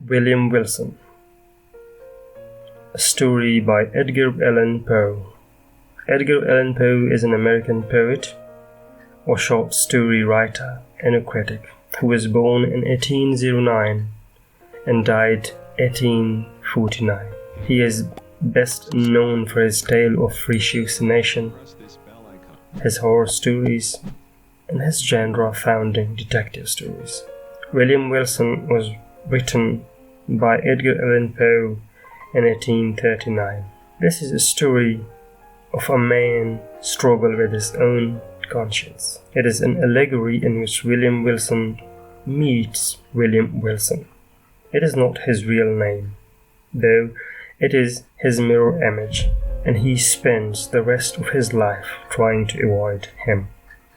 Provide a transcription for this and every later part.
William Wilson. A story by Edgar Allan Poe. Edgar Allan Poe is an American poet or short story writer and critic who was born in 1809 and died 1849. He is best known for his tale of ratiocination, his horror stories, and his genre-founding detective stories. William Wilson was written by Edgar Allan Poe in 1839. This is a story of a man struggle with his own conscience. It is an allegory in which William Wilson meets William Wilson. It is not his real name, though it is his mirror image, and he spends the rest of his life trying to avoid him.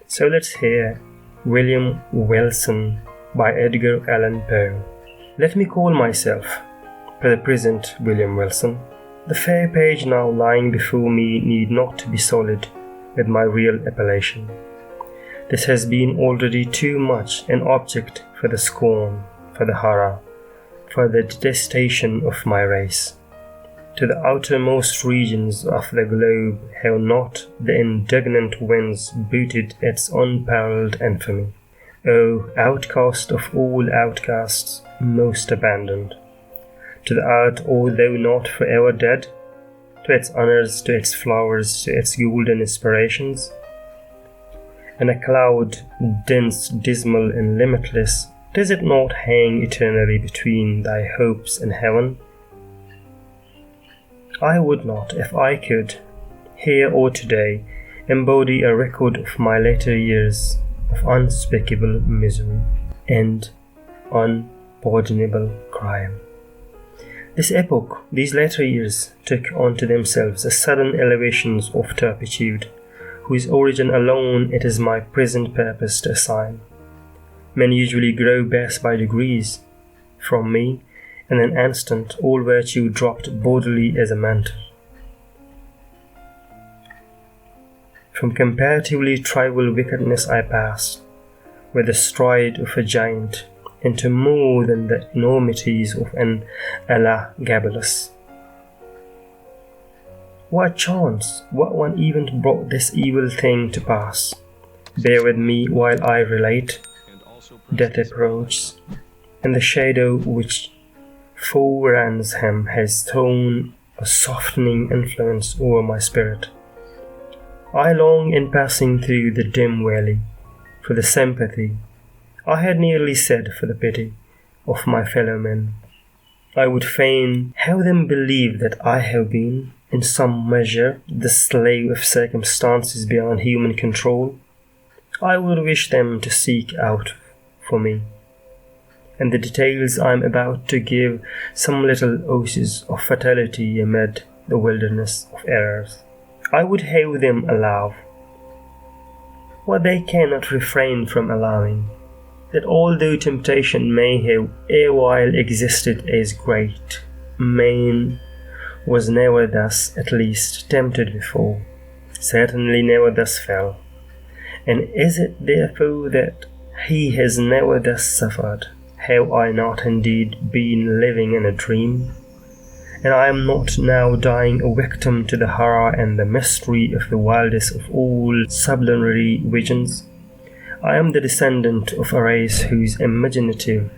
So let's hear William Wilson by Edgar Allan Poe. Let me call myself, for the present, William Wilson. The fair page now lying before me need not be solid with my real appellation. This has been already too much an object for the scorn, for the horror, for the detestation of my race. To the outermost regions of the globe have not the indignant winds booted its unparalleled infamy. O outcast of all outcasts, most abandoned. To the earth, although not forever dead, to its honors, to its flowers, to its golden aspirations. And a cloud, dense, dismal, and limitless, does it not hang eternally between thy hopes and heaven? I would not, if I could, here or today, embody a record of my later years of unspeakable misery and unpardonable crime. This epoch, these later years, took unto themselves a sudden elevations of turpitude, whose origin alone it is my present purpose to assign. Men usually grow base by degrees. From me, in an instant, all virtue dropped bodily as a mantle. From comparatively trivial wickedness I passed, with the stride of a giant, into more than the enormities of an Elagabalus. What chance, what one event brought this evil thing to pass? Bear with me while I relate. Death approaches, and the shadow which foreruns him has thrown a softening influence over my spirit. I long in passing through the dim valley for the sympathy, I had nearly said for the pity, of my fellow men. I would fain have them believe that I have been, in some measure, the slave of circumstances beyond human control. I would wish them to seek out for me, and the details I am about to give, some little oases of fatality amid the wilderness of errors. I would have them allow, what they cannot refrain from allowing, that although temptation may have erewhile existed as great, man was never thus, at least, tempted before, certainly never thus fell. And is it therefore that he has never thus suffered? Have I not indeed been living in a dream? And I am not now dying a victim to the horror and the mystery of the wildest of all sublunary visions? I am the descendant of a race whose imaginative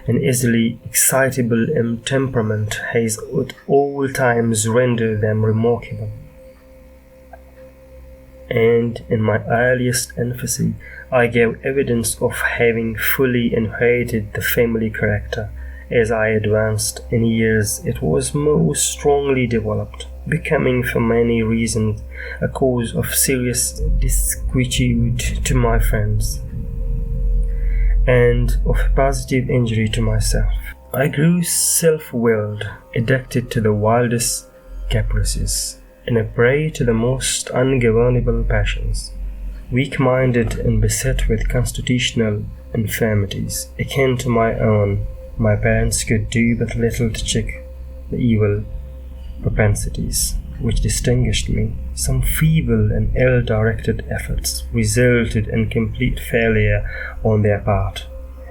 and easily excitable temperament has at all times rendered them remarkable. And in my earliest infancy, I gave evidence of having fully inherited the family character. As I advanced in years, it was more strongly developed, becoming for many reasons a cause of serious disquietude to my friends, and of positive injury to myself. I grew self-willed, addicted to the wildest caprices, and a prey to the most ungovernable passions, weak-minded and beset with constitutional infirmities akin to my own. My parents could do but little to check the evil propensities which distinguished me. Some feeble and ill-directed efforts resulted in complete failure on their part,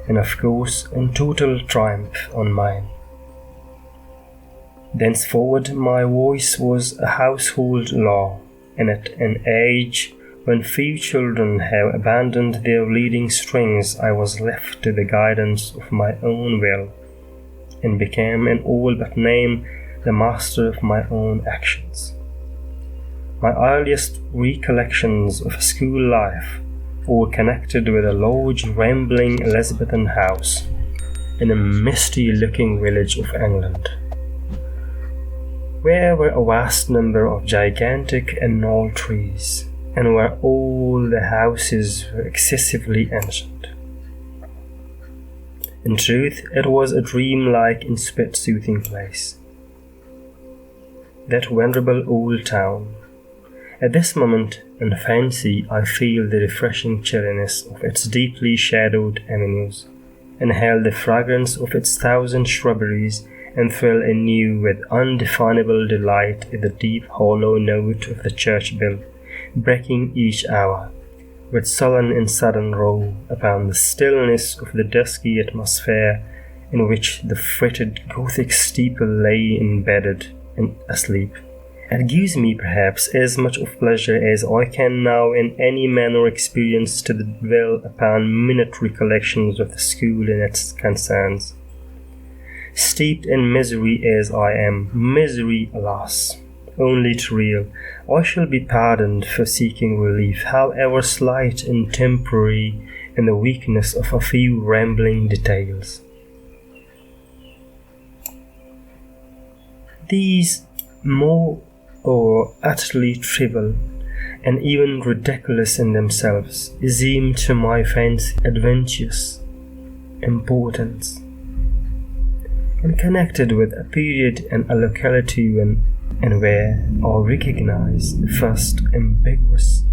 and of course in total triumph on mine. Thenceforward my voice was a household law, and at an age when few children have abandoned their leading strings, I was left to the guidance of my own will, and became in all but name the master of my own actions. My earliest recollections of school life were connected with a large, rambling Elizabethan house in a misty-looking village of England, where were a vast number of gigantic and gnarled trees, and where all the houses were excessively ancient. In truth, it was a dream-like and spit-soothing place, that venerable old town. At this moment, in fancy, I feel the refreshing chilliness of its deeply shadowed avenues, inhale the fragrance of its thousand shrubberies, and thrill anew with undefinable delight at the deep hollow note of the church bell, breaking each hour, with sullen and sudden roll, upon the stillness of the dusky atmosphere in which the fretted Gothic steeple lay embedded and asleep. It gives me perhaps as much of pleasure as I can now in any manner experience to dwell upon minute recollections of the school and its concerns. Steeped in misery as I am, misery, alas, only too real, I shall be pardoned for seeking relief, however slight and temporary, in the weakness of a few rambling details. These more or utterly trivial, and even ridiculous in themselves, seem to my fancy adventitious importance, and connected with a period and a locality when and where I recognize the first ambiguous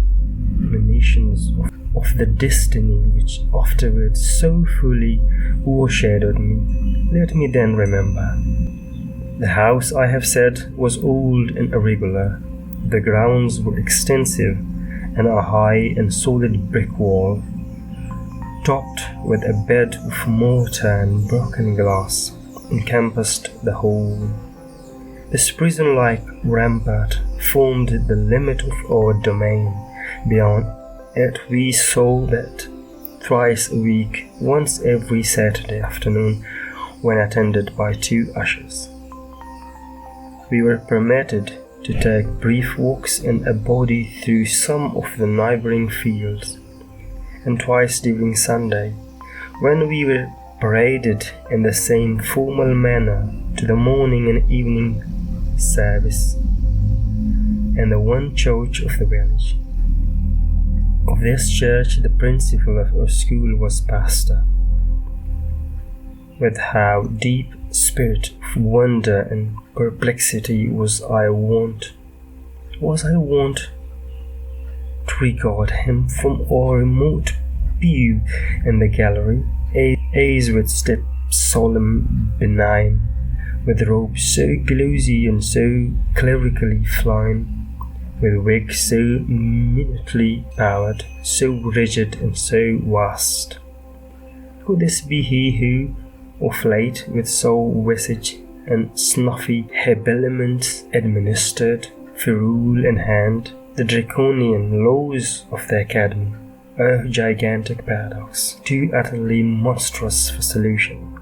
emanations of the destiny which afterwards so fully overshadowed me. Let me then remember. The house, I have said, was old and irregular. The grounds were extensive, and a high and solid brick wall, topped with a bed of mortar and broken glass, encompassed the whole. This prison-like rampart formed the limit of our domain. Beyond it we saw that thrice a week, once every Saturday afternoon, when attended by two ushers. We were permitted to take brief walks in a body through some of the neighboring fields, and twice during Sunday, when we were paraded in the same formal manner to the morning and evening service in the one church of the village. Of this church the principal of our school was pastor. With how deep spirit of wonder and perplexity was I wont to regard him from our remote pew in the gallery, as with step solemn, benign, with robes so glossy and so clerically fine, with wigs so minutely powdered, so rigid and so vast. Could this be he who, of late, with sour visage and snuffy habiliments, administered, ferule in hand, the draconian laws of the academy? A gigantic paradox, too utterly monstrous for solution.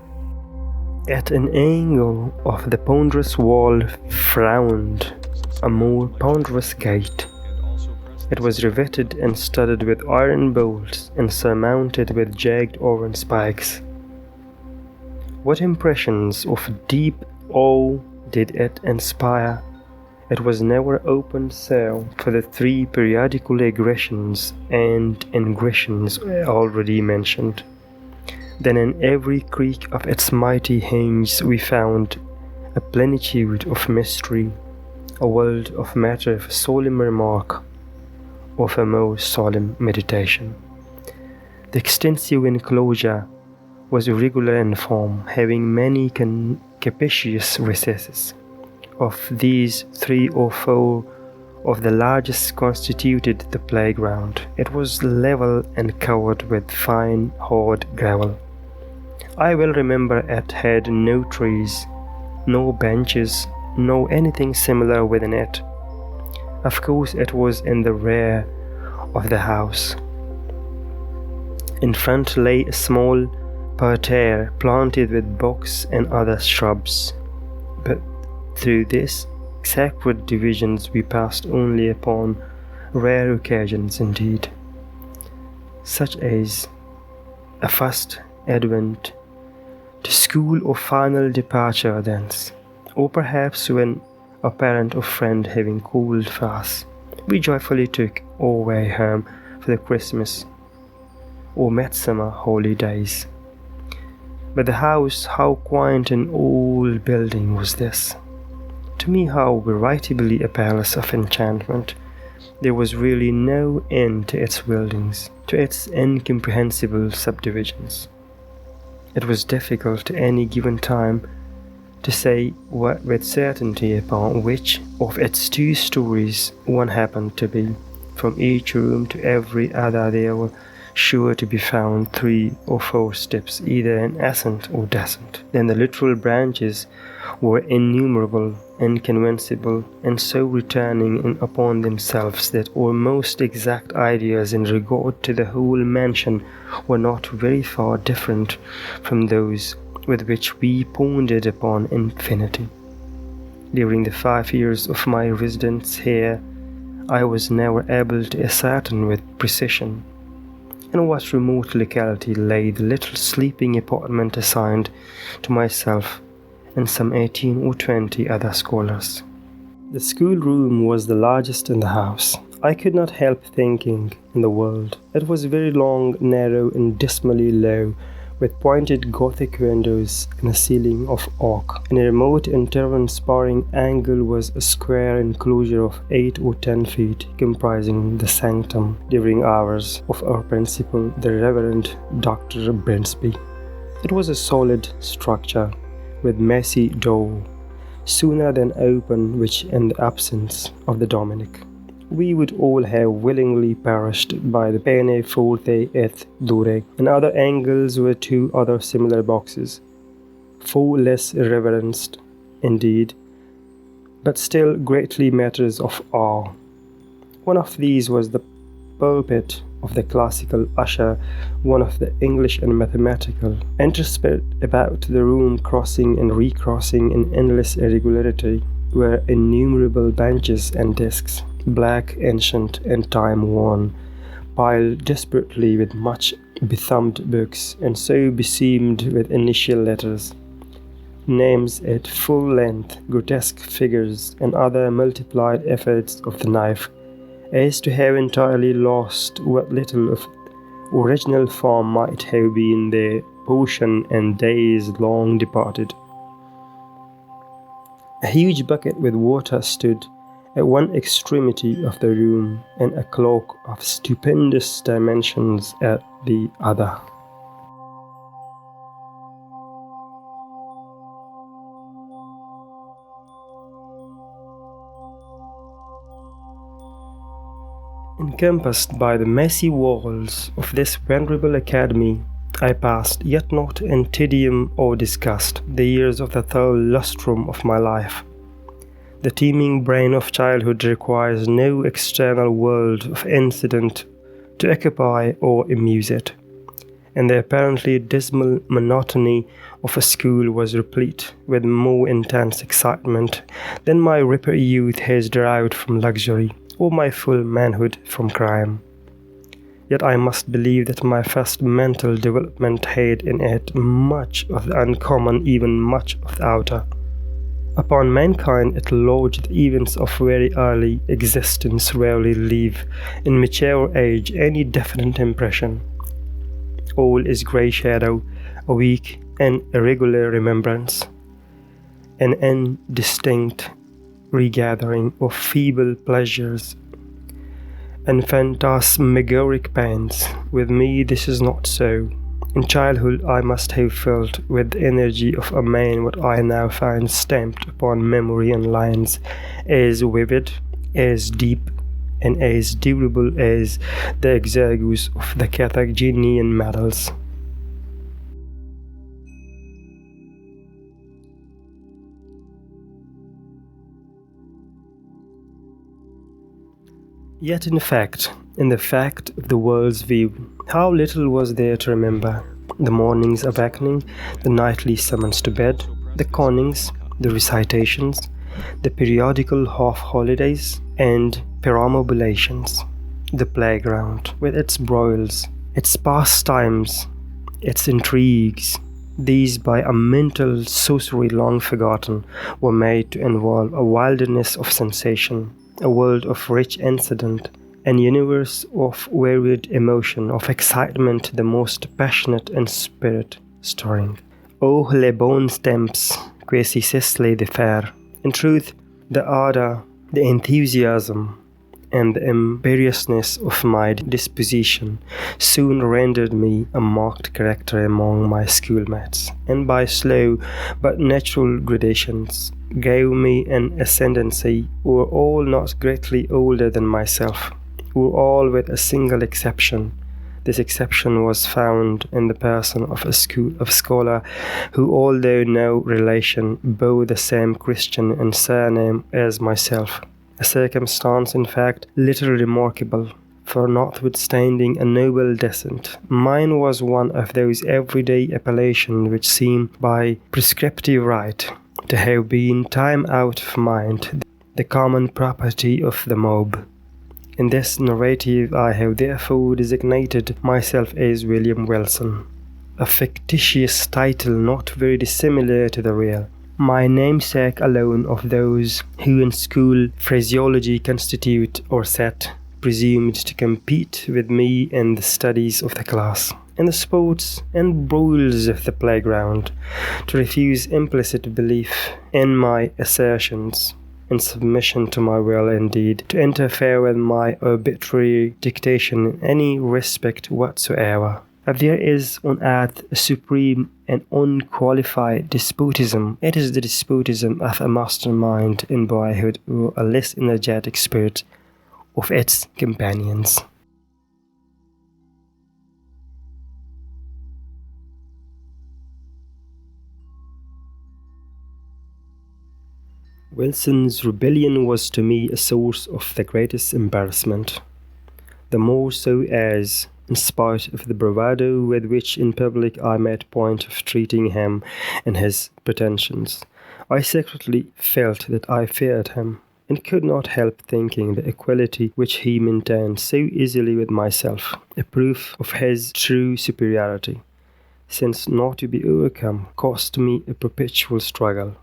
At an angle of the ponderous wall frowned a more ponderous gate. It was riveted and studded with iron bolts and surmounted with jagged iron spikes. What impressions of deep awe did it inspire! It was never opened sale for the three periodical aggressions and ingressions already mentioned. Then in every creak of its mighty hinge we found a plenitude of mystery, a world of matter for solemn remark, or for more solemn meditation. The extensive enclosure was irregular in form, having many capacious recesses. Of these, 3 or 4 of the largest constituted the playground. It was level and covered with fine, hard gravel. I well remember it had no trees, no benches, know anything similar within it. Of course, it was in the rear of the house. In front lay a small parterre planted with box and other shrubs, but through these sacred divisions we passed only upon rare occasions indeed, such as a first advent to school or final departure thence, or perhaps when a parent or friend having called for us, we joyfully took our way home for the Christmas or midsummer holidays. But the house, how quaint an old building was this! To me, how veritably a palace of enchantment. There was really no end to its buildings, to its incomprehensible subdivisions. It was difficult at any given time to say with certainty upon which of its 2 stories one happened to be. From each room to every other there were sure to be found 3 or 4 steps, either in ascent or descent. Then the literal branches were innumerable, inconceivable, and so returning in upon themselves that our most exact ideas in regard to the whole mansion were not very far different from those with which we pondered upon infinity. During the 5 years of my residence here, I was never able to ascertain with precision in what remote locality lay the little sleeping apartment assigned to myself and some 18 or 20 other scholars. The schoolroom was the largest in the house. I could not help thinking in the world. It was very long, narrow, and dismally low, with pointed Gothic windows and a ceiling of oak. In a remote and transpiring angle was a square enclosure of 8 or 10 feet, comprising the sanctum during hours of our principal, the Reverend Dr. Brinsby. It was a solid structure, with messy door, sooner than open, which in the absence of the Dominic, we would all have willingly perished by the pene forte et dure. In other angles were 2 other similar boxes, 4 less reverenced indeed, but still greatly matters of awe. One of these was the pulpit of the classical usher, one of the English and mathematical, interspersed about the room, crossing and recrossing in endless irregularity, were innumerable benches and desks, black, ancient, and time-worn, piled desperately with much bethumbed books, and so beseamed with initial letters, names at full length, grotesque figures, and other multiplied efforts of the knife, as to have entirely lost what little of original form might have been their portion in days long departed. A huge bucket with water stood at one extremity of the room, and a clock of stupendous dimensions at the other. Encompassed by the massy walls of this venerable academy, I passed, yet not in tedium or disgust, the years of the third lustrum of my life. The teeming brain of childhood requires no external world of incident to occupy or amuse it, and the apparently dismal monotony of a school was replete with more intense excitement than my riper youth has derived from luxury, or my full manhood from crime. Yet I must believe that my first mental development had in it much of the uncommon, even much of the outer. Upon mankind it lodged events of very early existence rarely leave in mature age any definite impression. All is grey shadow, a weak and irregular remembrance, an indistinct regathering of feeble pleasures and phantasmagoric pains. With me this is not so. In childhood I must have felt with the energy of a man what I now find stamped upon memory in lines as vivid, as deep, and as durable as the exiguous of the Carthaginian medals. Yet in the fact of the world's view, how little was there to remember. The morning's awakening, the nightly summons to bed, the connings, the recitations, the periodical half-holidays and perambulations, the playground with its broils, its pastimes, its intrigues. These, by a mental sorcery long forgotten, were made to involve a wilderness of sensation, a world of rich incident, an universe of varied emotion, of excitement the most passionate and spirit-stirring. Oh, les bons temps, que si cessent de faire. In truth, the ardor, the enthusiasm, and the imperiousness of my disposition soon rendered me a marked character among my schoolmates, and by slow but natural gradations gave me an ascendancy over all not greatly older than myself, over all with a single exception. This exception was found in the person of a scholar who, although no relation, bore the same Christian and surname as myself. A circumstance, in fact, little remarkable, for notwithstanding a noble descent, mine was one of those everyday appellations which seem, by prescriptive right, to have been, time out of mind, the common property of the mob. In this narrative I have therefore designated myself as William Wilson, a fictitious title not very dissimilar to the real. My namesake alone of those who in school phraseology constitute or set, presumed to compete with me in the studies of the class, in the sports and broils of the playground, to refuse implicit belief in my assertions, in submission to my will indeed, to interfere with my arbitrary dictation in any respect whatsoever. If there is on earth a supreme and unqualified despotism, it is the despotism of a mastermind in boyhood or a less energetic spirit of its companions. Wilson's rebellion was to me a source of the greatest embarrassment, the more so as, in spite of the bravado with which in public I made a point of treating him and his pretensions, I secretly felt that I feared him, and could not help thinking the equality which he maintained so easily with myself a proof of his true superiority, since not to be overcome cost me a perpetual struggle.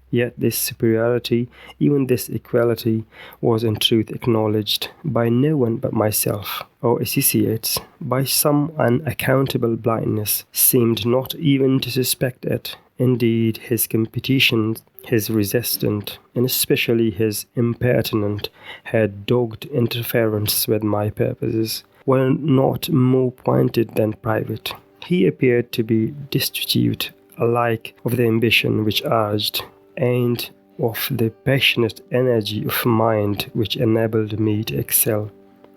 Yet this superiority, even this equality, was in truth acknowledged by no one but myself, or associates, by some unaccountable blindness, seemed not even to suspect it. Indeed, his competition, his resistant, and especially his impertinent, had dogged interference with my purposes, were not more pointed than private. He appeared to be destitute alike of the ambition which urged, and of the passionate energy of mind which enabled me to excel.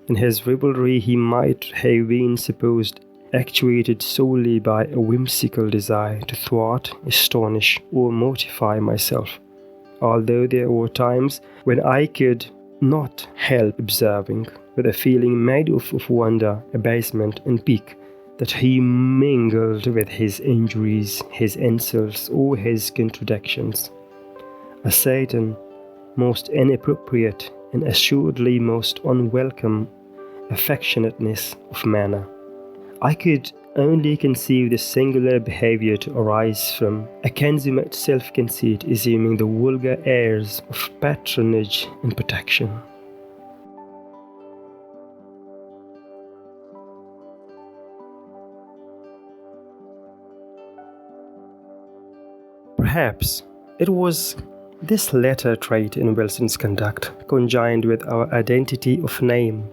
In his rivalry he might have been supposed actuated solely by a whimsical desire to thwart, astonish, or mortify myself, although there were times when I could not help observing, with a feeling made up of wonder, abasement, and pique, that he mingled with his injuries, his insults, or his contradictions a certain most inappropriate and assuredly most unwelcome affectionateness of manner. I could only conceive this singular behavior to arise from a consummate self-conceit assuming the vulgar airs of patronage and protection. Perhaps it was this latter trait in Wilson's conduct, conjoined with our identity of name,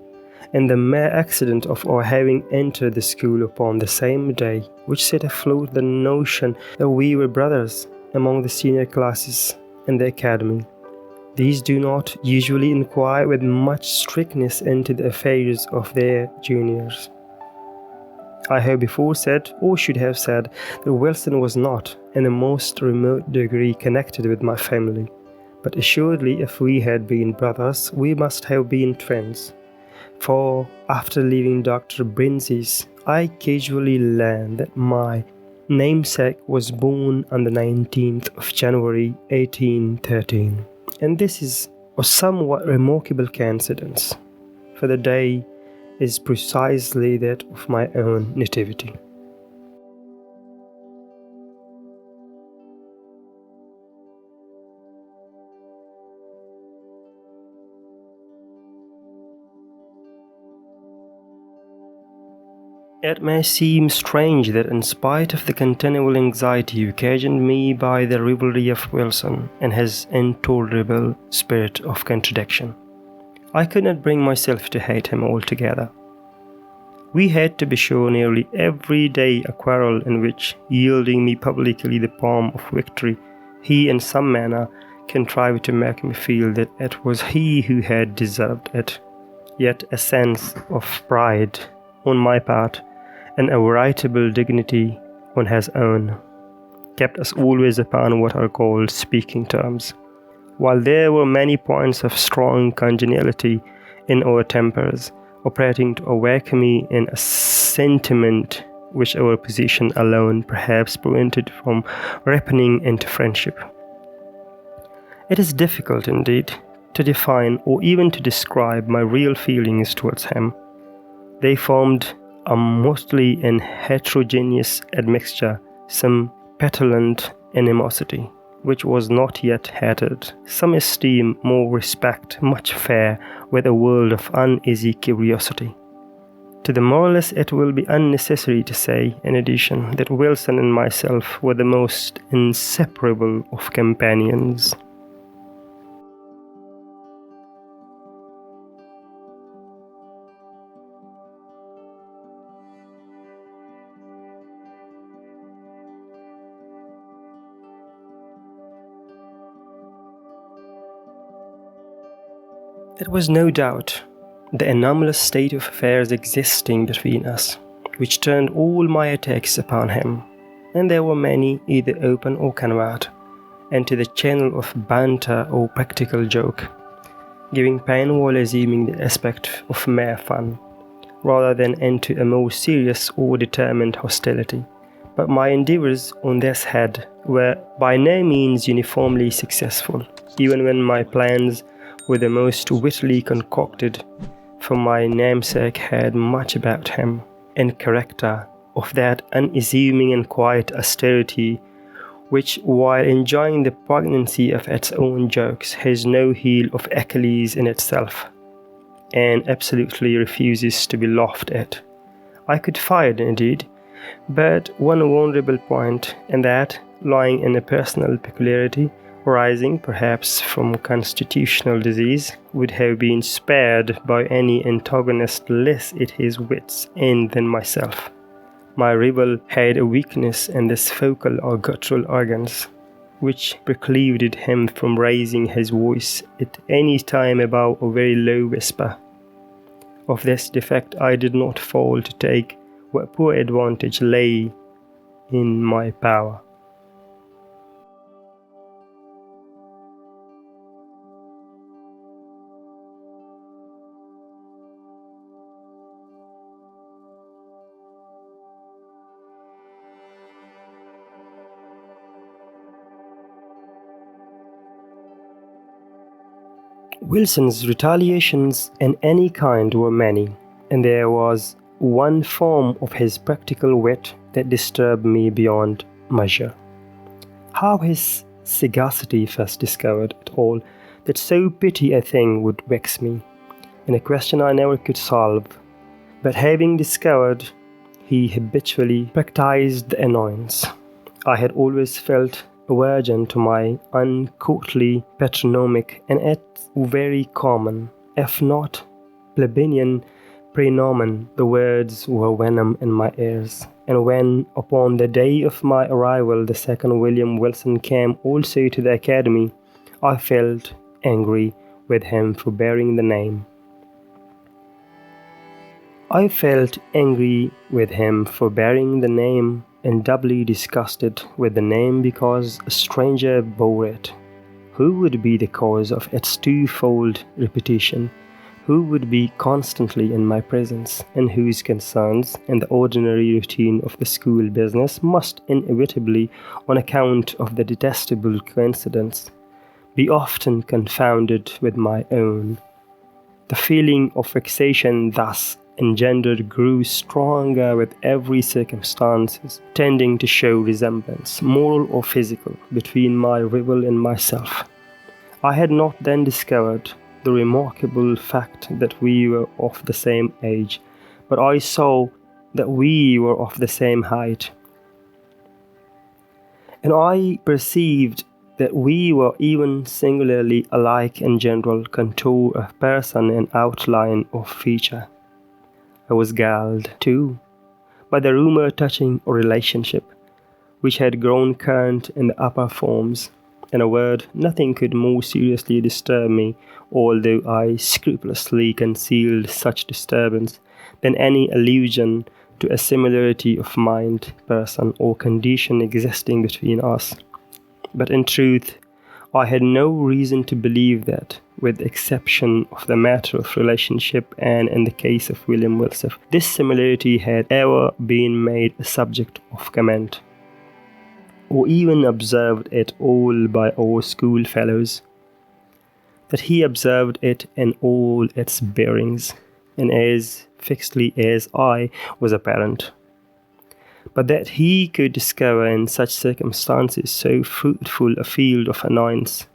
and the mere accident of our having entered the school upon the same day, which set afloat the notion that we were brothers among the senior classes in the academy. These do not usually inquire with much strictness into the affairs of their juniors. I have before said, or should have said, that Wilson was not, in the most remote degree, connected with my family, but assuredly if we had been brothers, we must have been twins. For after leaving Dr. Brinsley's, I casually learned that my namesake was born on the 19th of January 1813. And this is a somewhat remarkable coincidence, for the day is precisely that of my own nativity. It may seem strange that in spite of the continual anxiety occasioned me by the rivalry of Wilson and his intolerable spirit of contradiction, I could not bring myself to hate him altogether. We had, to be sure, nearly every day a quarrel in which, yielding me publicly the palm of victory, he in some manner contrived to make me feel that it was he who had deserved it. Yet a sense of pride on my part, and a veritable dignity on his own, kept us always upon what are called speaking terms. While there were many points of strong congeniality in our tempers, operating to awaken me in a sentiment which our position alone perhaps prevented from ripening into friendship. It is difficult indeed to define or even to describe my real feelings towards him. They formed a mostly in heterogeneous admixture, some petulant animosity, which was not yet hatred, some esteem, more respect, much fear, with a world of uneasy curiosity. To the moralist it will be unnecessary to say, in addition, that Wilson and myself were the most inseparable of companions. There was no doubt the anomalous state of affairs existing between us, which turned all my attacks upon him, and there were many, either open or covert, into the channel of banter or practical joke, giving pain while assuming the aspect of mere fun, rather than into a more serious or determined hostility. But my endeavours on this head were by no means uniformly successful, even when my plans were the most wittily concocted, for my namesake had much about him, in character, of that unassuming and quiet austerity which, while enjoying the poignancy of its own jokes, has no heel of Achilles in itself, and absolutely refuses to be laughed at. I could find, indeed, but one vulnerable point, and that lying in a personal peculiarity, arising perhaps from constitutional disease, would have been spared by any antagonist less at his wits' end than myself. My rival had a weakness in the vocal or guttural organs, which precluded him from raising his voice at any time above a very low whisper. Of this defect I did not fail to take what poor advantage lay in my power. Wilson's retaliations in any kind were many, and there was one form of his practical wit that disturbed me beyond measure. How his sagacity first discovered at all that so petty a thing would vex me, and a question I never could solve, but having discovered, he habitually practised the annoyance. I had always felt aversion to my uncourtly patronymic, and its very common, if not plebeian, praenomen. The words were venom in my ears, and when, upon the day of my arrival, the second William Wilson came also to the academy, I felt angry with him for bearing the name. And doubly disgusted with the name because a stranger bore it, Who would be the cause of its twofold repetition? Who would be constantly in my presence, and whose concerns and the ordinary routine of the school business must inevitably, on account of the detestable coincidence, be often confounded with my own? The feeling of vexation thus engendered grew stronger with every circumstance, tending to show resemblance, moral or physical, between my rival and myself. I had not then discovered the remarkable fact that we were of the same age, but I saw that we were of the same height, and I perceived that we were even singularly alike in general contour of person and outline of feature. I was galled, too, by the rumour touching a relationship, which had grown current in the upper forms. In a word, nothing could more seriously disturb me, although I scrupulously concealed such disturbance, than any allusion to a similarity of mind, person, or condition existing between us. But in truth, I had no reason to believe that, with the exception of the matter of relationship and in the case of William Wilsef, this similarity had ever been made a subject of comment, or even observed at all by our schoolfellows. That he observed it in all its bearings, and as fixedly as I, was apparent. But that he could discover in such circumstances so fruitful a field of annoyance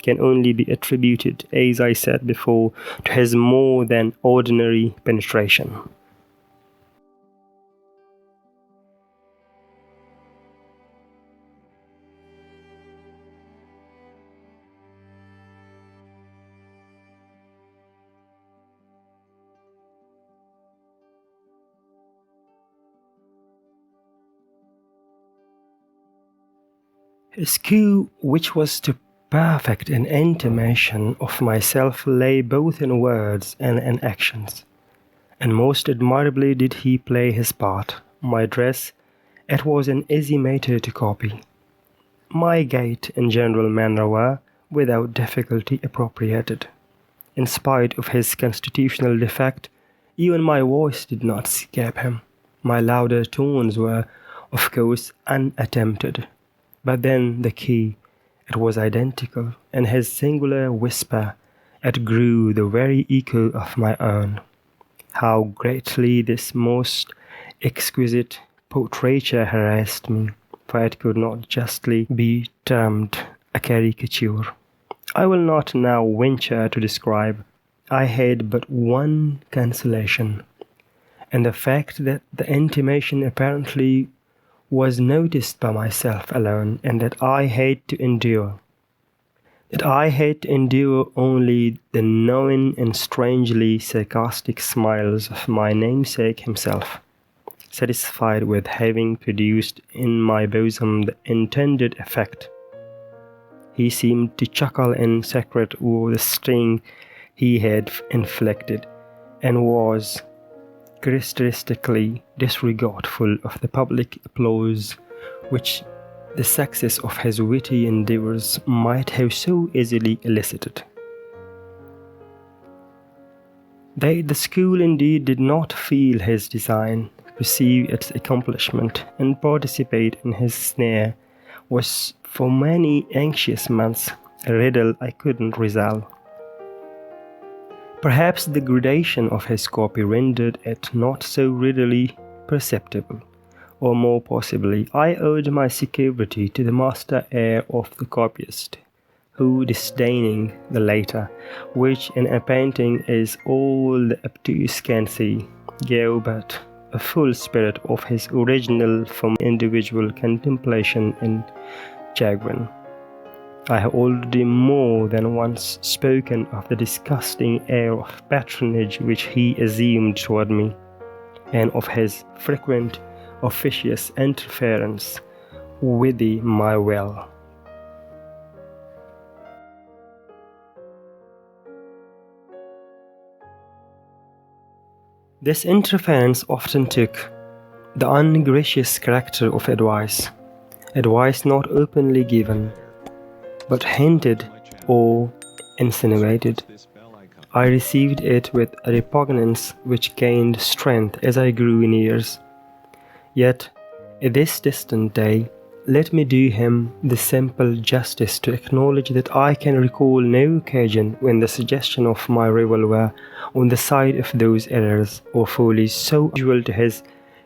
can only be attributed, as I said before, to his more than ordinary penetration. His cue, which was to perfect an intimation of myself, lay both in words and in actions, and most admirably did he play his part. My dress, it was an easy matter to copy. My gait and general manner were, without difficulty, appropriated. In spite of his constitutional defect, even my voice did not escape him. My louder tones were, of course, unattempted. But then the key, it was identical, and his singular whisper, it grew the very echo of my own. How greatly this most exquisite portraiture harassed me, for it could not justly be termed a caricature. I will not now venture to describe. I had but one consolation, and the fact that the intimation apparently was noticed by myself alone, and that I had to endure. That I had to endure only the knowing and strangely sarcastic smiles of my namesake himself, satisfied with having produced in my bosom the intended effect. He seemed to chuckle in secret over the sting he had inflicted, and was characteristically disregardful of the public applause which the success of his witty endeavours might have so easily elicited. The school indeed did not feel his design, perceive its accomplishment, and participate in his snare, was for many anxious months a riddle I couldn't resolve. Perhaps the gradation of his copy rendered it not so readily perceptible, or more possibly I owed my security to the master air of the copyist, who, disdaining the latter, which in a painting is all the obtuse can see, gave but a full spirit of his original from individual contemplation and chagrin. I have already more than once spoken of the disgusting air of patronage which he assumed toward me, and of his frequent officious interference with my will. This interference often took the ungracious character of advice not openly given, but hinted or insinuated. I received it with a repugnance which gained strength as I grew in years. Yet, at this distant day, let me do him the simple justice to acknowledge that I can recall no occasion when the suggestion of my rival were on the side of those errors or follies so usual to his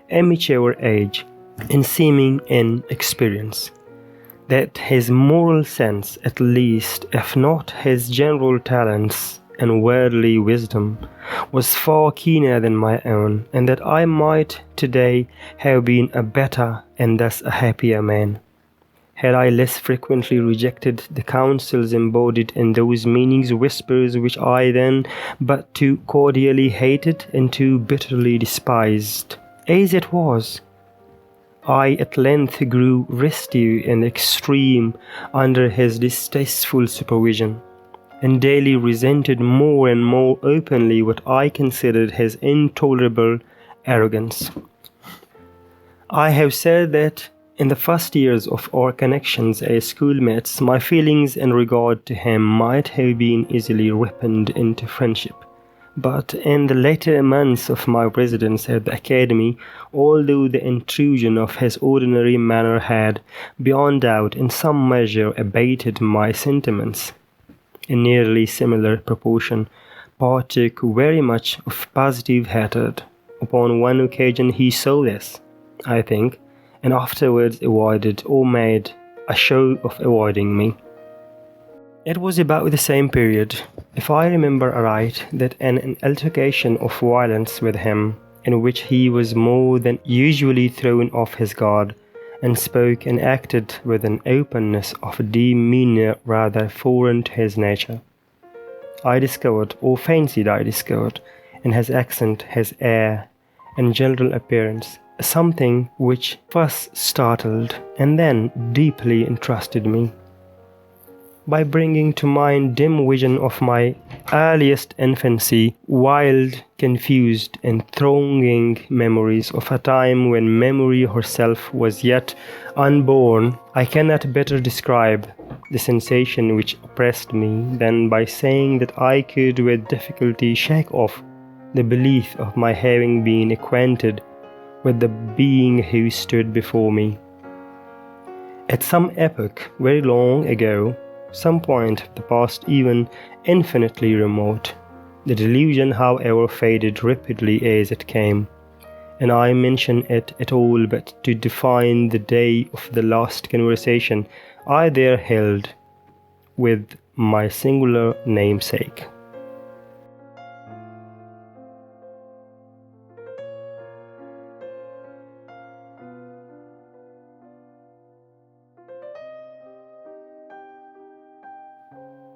immature age and seeming inexperience, that his moral sense, at least, if not his general talents and worldly wisdom, was far keener than my own, and that I might today have been a better and thus a happier man, had I less frequently rejected the counsels embodied in those meanings whispers which I then but too cordially hated and too bitterly despised. As it was, I at length grew restive and extreme under his distasteful supervision, and daily resented more and more openly what I considered his intolerable arrogance. I have said that in the first years of our connections as schoolmates, my feelings in regard to him might have been easily ripened into friendship. But in the later months of my residence at the academy, although the intrusion of his ordinary manner had, beyond doubt, in some measure abated my sentiments, in nearly similar proportion, partook very much of positive hatred. Upon one occasion he saw this, I think, and afterwards avoided or made a show of avoiding me. It was about the same period, if I remember aright, that an altercation of violence with him, in which he was more than usually thrown off his guard, and spoke and acted with an openness of demeanour rather foreign to his nature. I discovered, or fancied I discovered, in his accent, his air, and general appearance, something which first startled and then deeply interested me, by bringing to mind dim vision of my earliest infancy, wild, confused, and thronging memories of a time when memory herself was yet unborn. I cannot better describe the sensation which oppressed me than by saying that I could with difficulty shake off the belief of my having been acquainted with the being who stood before me. At some epoch very long ago, some point of the past even infinitely remote, the delusion however faded rapidly as it came, and I mention it at all but to define the day of the last conversation I there held with my singular namesake.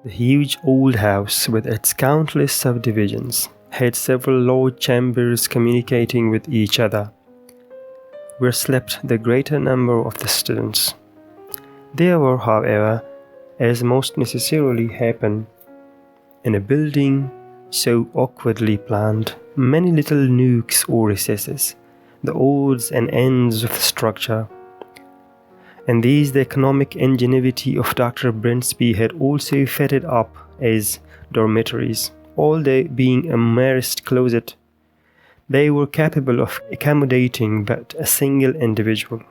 The huge old house, with its countless subdivisions, had several large chambers communicating with each other, where slept the greater number of the students. There were, however, as most necessarily happened in a building so awkwardly planned, many little nooks or recesses, the odds and ends of the structure, and these the economic ingenuity of Dr. Brinsby had also fitted up as dormitories. Although being a merest closet, they were capable of accommodating but a single individual.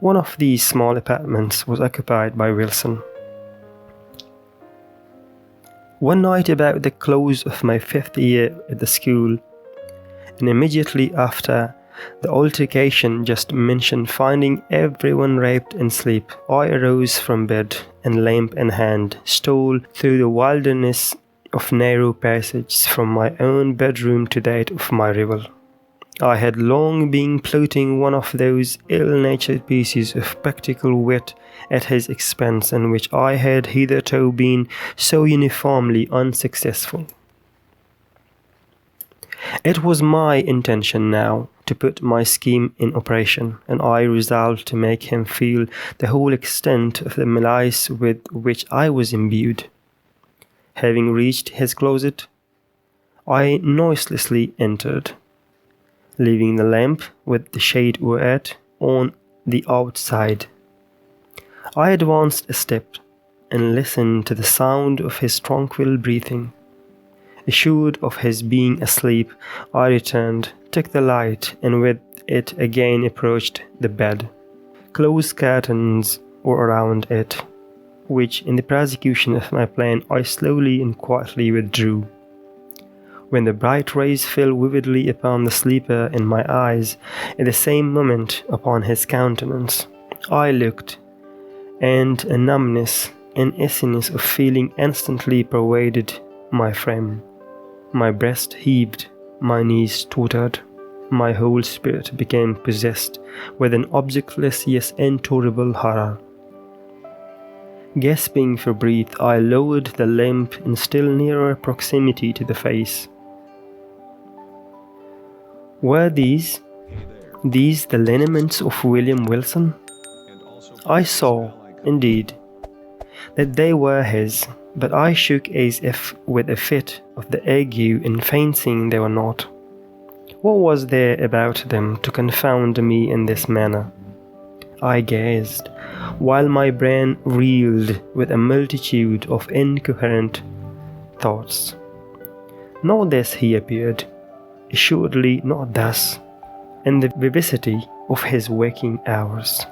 One of these small apartments was occupied by Wilson. One night about the close of my 5th year at the school, and immediately after the altercation just mentioned, finding everyone wrapped in sleep, I arose from bed and, lamp in hand, stole through the wilderness of narrow passages from my own bedroom to that of my rival. I had long been plotting one of those ill-natured pieces of practical wit at his expense, in which I had hitherto been so uniformly unsuccessful. It was my intention now to put my scheme in operation, and I resolved to make him feel the whole extent of the malice with which I was imbued. Having reached his closet, I noiselessly entered, leaving the lamp with the shade over it on the outside. I advanced a step, and listened to the sound of his tranquil breathing. Assured of his being asleep, I returned, took the light, and with it again approached the bed. Close curtains were around it, which, in the prosecution of my plan, I slowly and quietly withdrew. When the bright rays fell vividly upon the sleeper in my eyes, at the same moment upon his countenance, I looked, and a numbness, an emptiness of feeling instantly pervaded my frame. My breast heaved, my knees tottered, my whole spirit became possessed with an objectless yet intolerable horror. Gasping for breath, I lowered the lamp in still nearer proximity to the face. Were these the lineaments of William Wilson? I saw, indeed, that they were his, but I shook as if with a fit of the ague in fancying they were not. What was there about them to confound me in this manner? I gazed, while my brain reeled with a multitude of incoherent thoughts. Not thus he appeared, assuredly not thus, in the vivacity of his waking hours.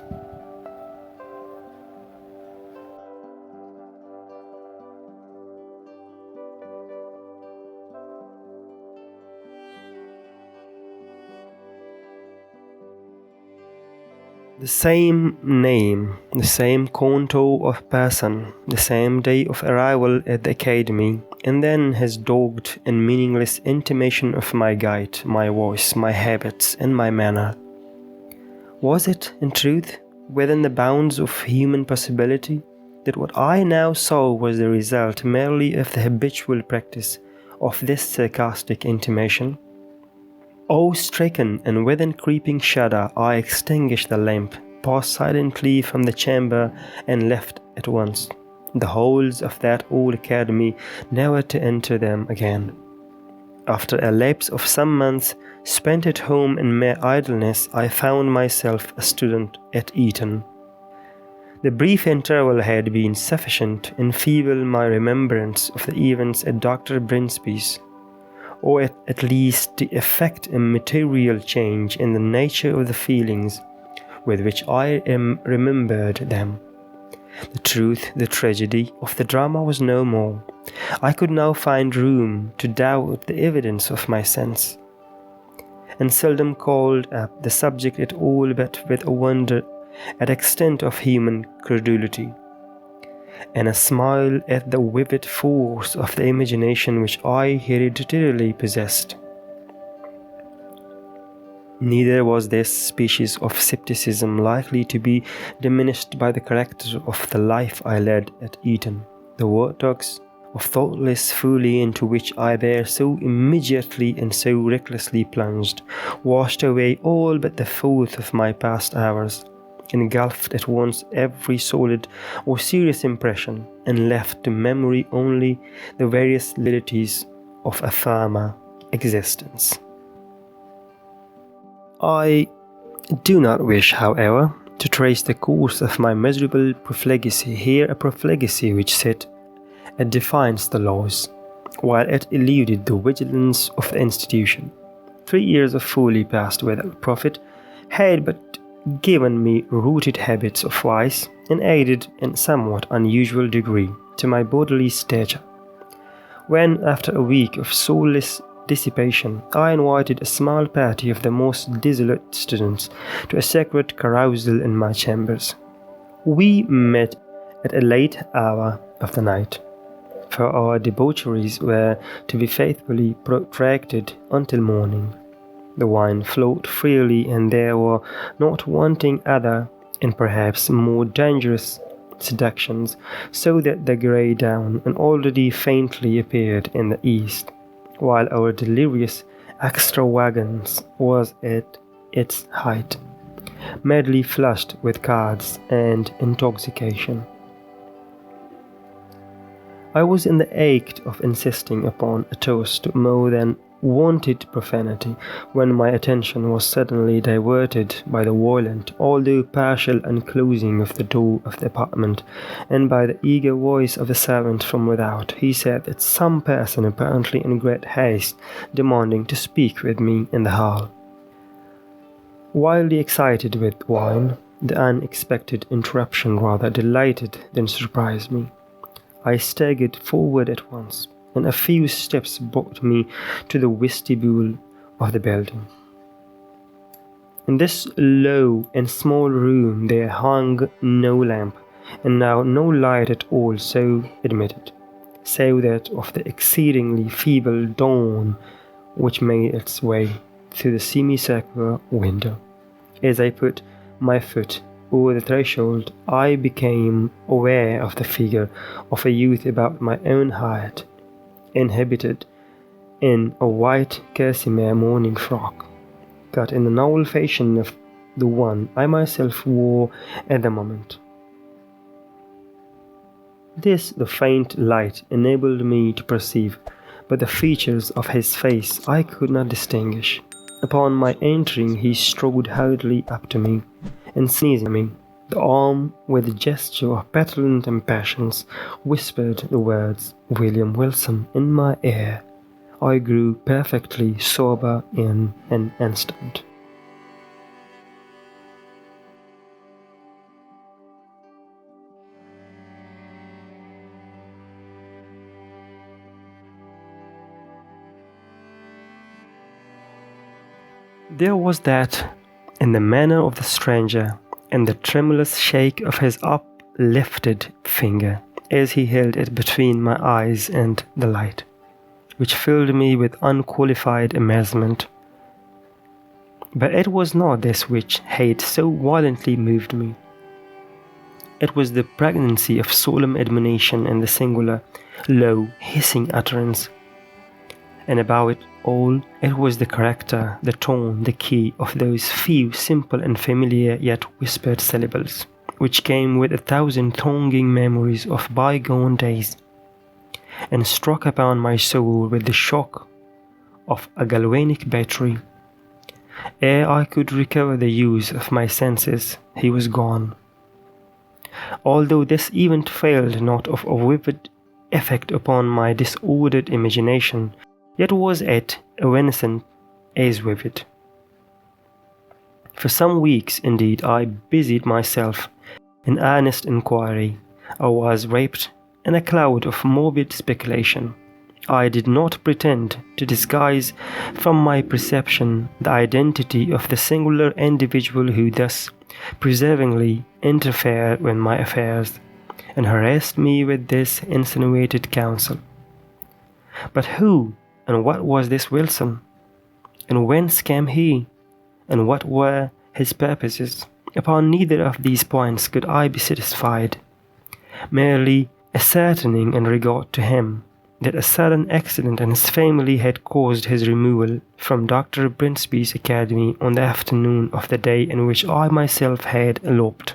The same name, the same contour of person, the same day of arrival at the academy, and then his dogged and meaningless intimation of my guide, my voice, my habits, and my manner. Was it, in truth, within the bounds of human possibility, that what I now saw was the result merely of the habitual practice of this sarcastic intimation? Awe-stricken and with a creeping shudder, I extinguished the lamp, passed silently from the chamber, and left at once the halls of that old academy, never to enter them again. After a lapse of some months spent at home in mere idleness, I found myself a student at Eton. The brief interval had been sufficient to enfeeble my remembrance of the events at Dr. Brinsby's, or at least to effect a material change in the nature of the feelings with which I remembered them. The truth, the tragedy of the drama was no more. I could now find room to doubt the evidence of my sense, and seldom called up the subject at all but with a wonder at the extent of human credulity, and a smile at the vivid force of the imagination which I hereditarily possessed. Neither was this species of scepticism likely to be diminished by the character of the life I led at Eton. The vortex of thoughtless folly into which I there so immediately and so recklessly plunged washed away all but the filth of my past hours, engulfed at once every solid or serious impression, and left to memory only the various lilities of a former existence. I do not wish, however, to trace the course of my miserable profligacy here, a profligacy which set at defiance the laws, while it eluded the vigilance of the institution. 3 years of folly passed without profit had but given me rooted habits of vice, and aided in somewhat unusual degree to my bodily stature. When, after a week of soulless dissipation, I invited a small party of the most dissolute students to a secret carousal in my chambers. We met at a late hour of the night, for our debaucheries were to be faithfully protracted until morning. The wine flowed freely, and there were not wanting other and perhaps more dangerous seductions, so that the grey dawn already faintly appeared in the east, while our delirious extravagance was at its height, madly flushed with cards and intoxication. I was in the act of insisting upon a toast to more than wanted profanity when my attention was suddenly diverted by the violent, although partial unclosing of the door of the apartment, and by the eager voice of a servant from without. He said that some person, apparently in great haste, demanding to speak with me in the hall. Wildly excited with wine, the unexpected interruption rather delighted than surprised me. I staggered forward at once, and a few steps brought me to the vestibule of the building. In this low and small room there hung no lamp, and now no light at all so admitted, save that of the exceedingly feeble dawn which made its way through the semicircular window. As I put my foot over the threshold, I became aware of the figure of a youth about my own height, inhabited in a white kerseymere morning frock, cut in the novel fashion of the one I myself wore at the moment. This the faint light enabled me to perceive, but the features of his face I could not distinguish. Upon my entering, he strode hurriedly up to me, and seizing me, the arm with a gesture of petulant impatience, whispered the words, "William Wilson," in my ear. I grew perfectly sober in an instant. There was that in the manner of the stranger, and the tremulous shake of his uplifted finger as he held it between my eyes and the light, which filled me with unqualified amazement. But it was not this which had so violently moved me. It was the pregnancy of solemn admonition and the singular, low, hissing utterance. And above it all, it was the character, the tone, the key of those few simple and familiar yet whispered syllables, which came with 1,000 thronging memories of bygone days, and struck upon my soul with the shock of a galvanic battery. Ere I could recover the use of my senses, he was gone. Although this event failed not of a vivid effect upon my disordered imagination, yet was it evanescent as vivid. For some weeks, indeed, I busied myself in earnest inquiry. I was wrapped in a cloud of morbid speculation. I did not pretend to disguise from my perception the identity of the singular individual who thus perseveringly interfered with my affairs, and harassed me with this insinuated counsel. But who and what was this Wilson? And whence came he? And what were his purposes? Upon neither of these points could I be satisfied, merely ascertaining in regard to him that a sudden accident in his family had caused his removal from Dr. Brinsby's academy on the afternoon of the day in which I myself had eloped.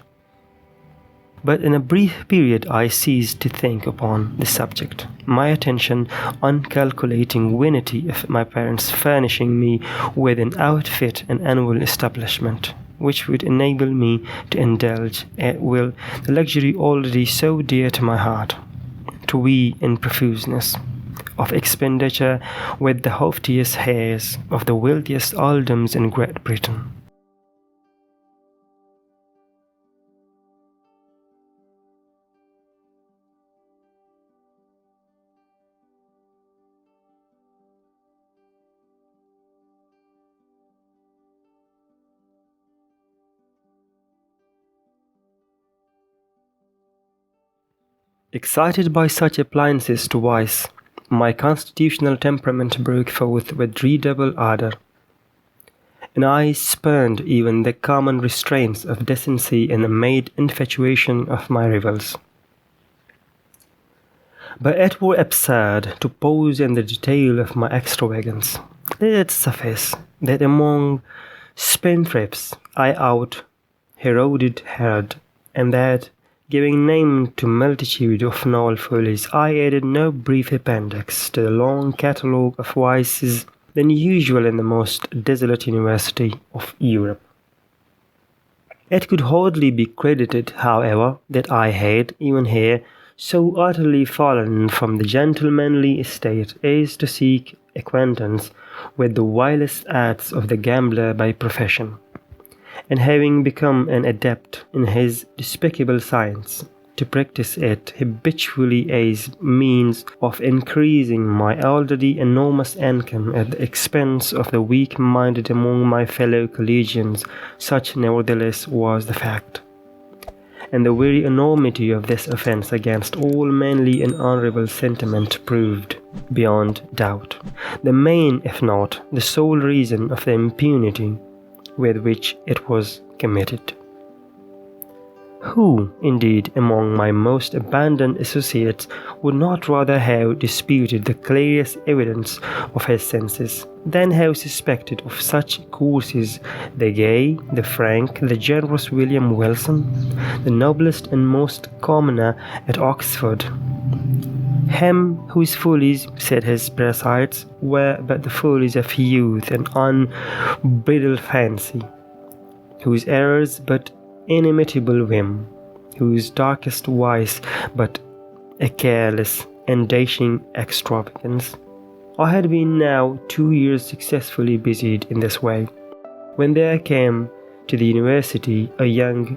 But in a brief period I ceased to think upon the subject, my attention uncalculating vanity of my parents furnishing me with an outfit and annual establishment, which would enable me to indulge at will the luxury already so dear to my heart, to we in profuseness of expenditure with the haughtiest heirs of the wealthiest earldoms in Great Britain. Excited by such appliances to vice, my constitutional temperament broke forth with redoubled ardor, and I spurned even the common restraints of decency in the mad infatuation of my rivals. But it were absurd to pause in the detail of my extravagance. Let it suffice that among spendthrifts I out-Heroded Herod, and that, giving name to multitude of novel follies, I added no brief appendix to the long catalogue of vices than usual in the most desolate university of Europe. It could hardly be credited, however, that I had, even here, so utterly fallen from the gentlemanly estate as to seek acquaintance with the vilest arts of the gambler by profession, and having become an adept in his despicable science, to practice it habitually as means of increasing my already enormous income at the expense of the weak-minded among my fellow collegians, such nevertheless was the fact. And the very enormity of this offence against all manly and honourable sentiment proved, beyond doubt, the main, if not the sole reason of the impunity with which it was committed. Who, indeed, among my most abandoned associates would not rather have disputed the clearest evidence of his senses than have suspected of such courses the gay, the frank, the generous William Wilson, the noblest and most commoner at Oxford? Him whose follies, said his parasites, were but the follies of youth and unbridled fancy, whose errors but inimitable whim, whose darkest vice but a careless and dashing extravagance. I had been now 2 years successfully busied in this way, when there came to the university a young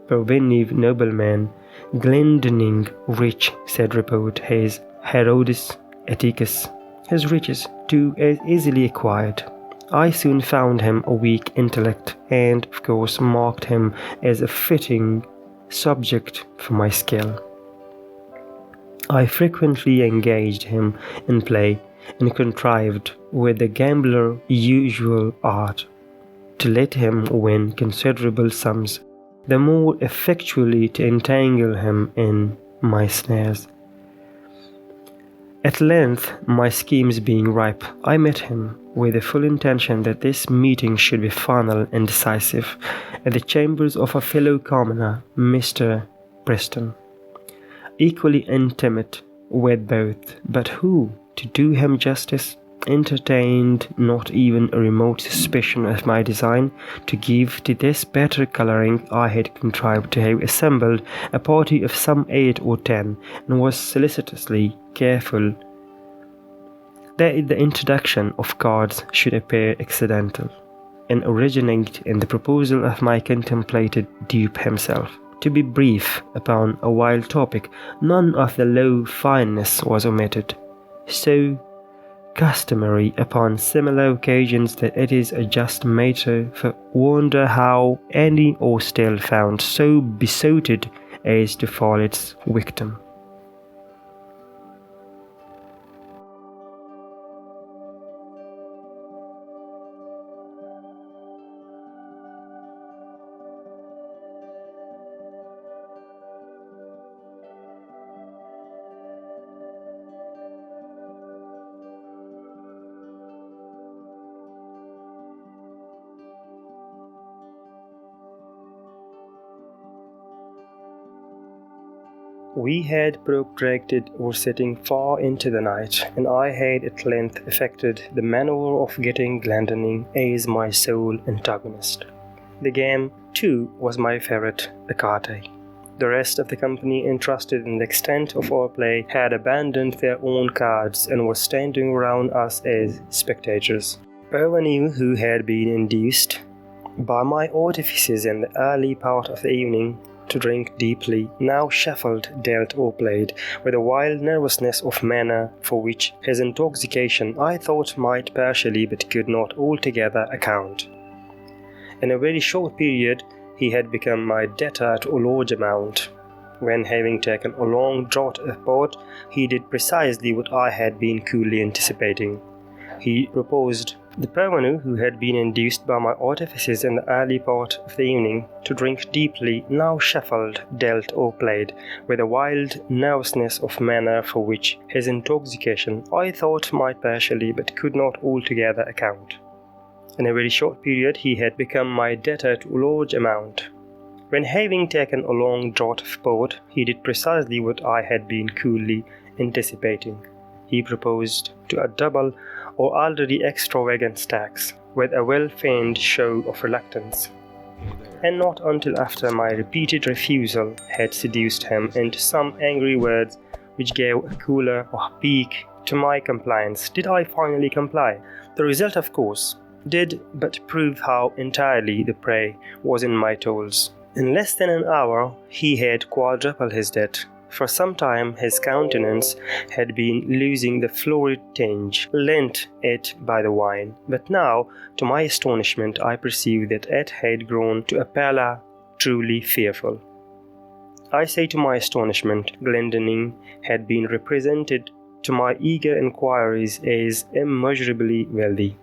Provenive nobleman, Glendenning rich, said report, his Herodes Atticus, his riches too as easily acquired. I soon found him a weak intellect, and of course marked him as a fitting subject for my skill. I frequently engaged him in play, and contrived, with the gambler's usual art, to let him win considerable sums, the more effectually to entangle him in my snares. At length, my schemes being ripe, I met him, with the full intention that this meeting should be final and decisive, at the chambers of a fellow commoner, Mr. Preston, equally intimate with both, but who, to do him justice, entertained not even a remote suspicion of my design. To give to this better colouring, I had contrived to have assembled a party of some 8 or 10, and was solicitously careful that the introduction of cards should appear accidental, and originate in the proposal of my contemplated dupe himself. To be brief upon a wild topic, none of the low fineness was omitted, so customary upon similar occasions that it is a just matter for wonder how any or still found so besotted as to fall its victim. We had protracted our sitting far into the night, and I had at length effected the manoeuvre of getting Glendenning as my sole antagonist. The game, too, was my favourite écarté. The rest of the company, interested in the extent of our play, had abandoned their own cards and were standing round us as spectators. Provenu, who had been induced by my artifices in the early part of the evening to drink deeply, now shuffled, dealt, or played, with a wild nervousness of manner for which his intoxication I thought might partially but could not altogether account. In a very short period he had become my debtor to a large amount, when, having taken a long draught of port, he did precisely what I had been coolly anticipating. He proposed the Provenu, who had been induced by my artifices in the early part of the evening to drink deeply, now shuffled, dealt, or played, with a wild nervousness of manner for which his intoxication I thought might partially but could not altogether account. In a very short period he had become my debtor to a large amount, when, having taken a long draught of port, he did precisely what I had been coolly anticipating. he proposed to a double or already extravagant stacks, with a well-feigned show of reluctance. And not until after my repeated refusal had seduced him into some angry words which gave a cooler or pique to my compliance did I finally comply. The result, of course, did but prove how entirely the prey was in my toils. In less than an hour he had quadrupled his debt. For some time his countenance had been losing the florid tinge lent it by the wine, but now, to my astonishment, I perceived that it had grown to a pallor truly fearful. I say to my astonishment, Glendinning had been represented to my eager inquiries as immeasurably wealthy,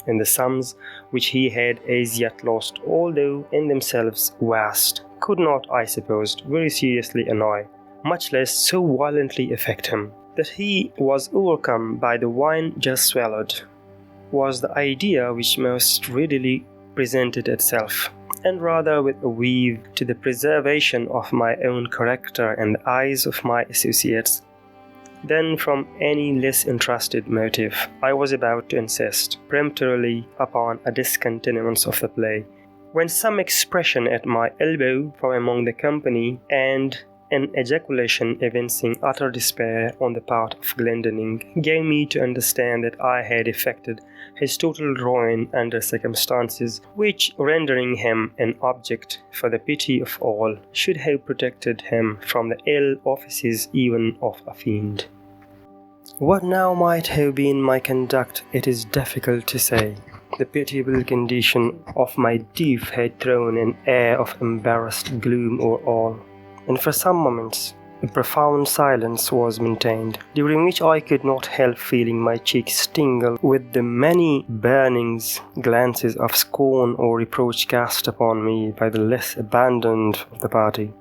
and the sums which he had as yet lost, although in themselves vast, could not, I supposed, very seriously annoy, much less so violently affect him. That he was overcome by the wine just swallowed was the idea which most readily presented itself, and rather with a view to the preservation of my own character and the eyes of my associates, than from any less interested motive. I was about to insist peremptorily upon a discontinuance of the play, when some expression at my elbow from among the company, and an ejaculation evincing utter despair on the part of Glendinning, gave me to understand that I had effected his total ruin under circumstances which, rendering him an object for the pity of all, should have protected him from the ill offices even of a fiend. What now might have been my conduct it is difficult to say. The pitiable condition of my dupe had thrown an air of embarrassed gloom over all, and for some moments a profound silence was maintained, during which I could not help feeling my cheeks tingle with the many burning glances of scorn or reproach cast upon me by the less abandoned of the party.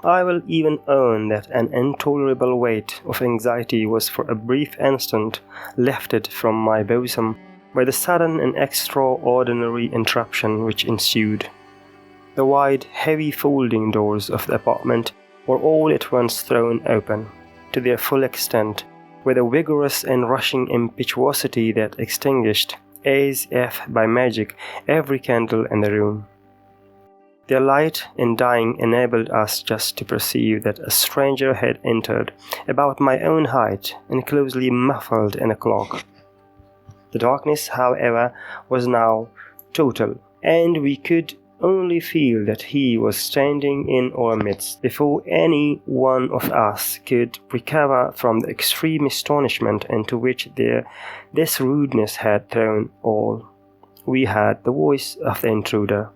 I will even own that an intolerable weight of anxiety was for a brief instant lifted from my bosom by the sudden and extraordinary interruption which ensued. The wide, heavy folding doors of the apartment were all at once thrown open, to their full extent, with a vigorous and rushing impetuosity that extinguished, as if by magic, every candle in the room. Their light in dying enabled us just to perceive that a stranger had entered, about my own height, and closely muffled in a cloak. The darkness, however, was now total, and we could only feel that he was standing in our midst before any one of us could recover from the extreme astonishment into which this rudeness had thrown all. We heard the voice of the intruder.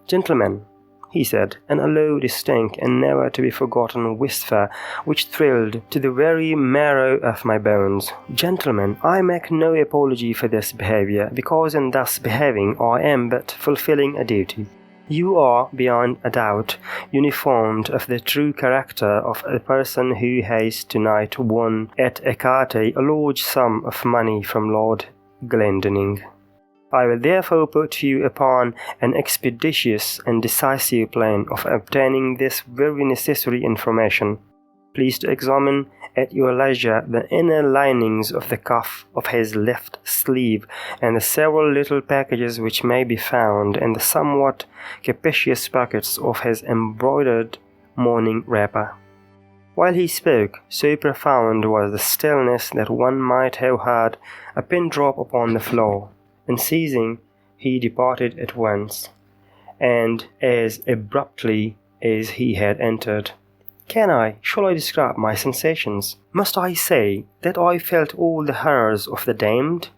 "Gentlemen," he said, in a low, distinct, and never-to-be-forgotten whisper which thrilled to the very marrow of my bones. "Gentlemen, I make no apology for this behavior, because in thus behaving I am but fulfilling a duty. You are, beyond a doubt, informed of the true character of a person who has tonight won at écarté a large sum of money from Lord Glendinning. I will therefore put you upon an expeditious and decisive plan of obtaining this very necessary information. Please to examine at your leisure the inner linings of the cuff of his left sleeve and the several little packages which may be found in the somewhat capacious pockets of his embroidered morning wrapper." While he spoke, so profound was the stillness that one might have heard a pin drop upon the floor. And ceasing, he departed at once, and as abruptly as he had entered. Shall I describe my sensations? Must I say that I felt all the horrors of the damned?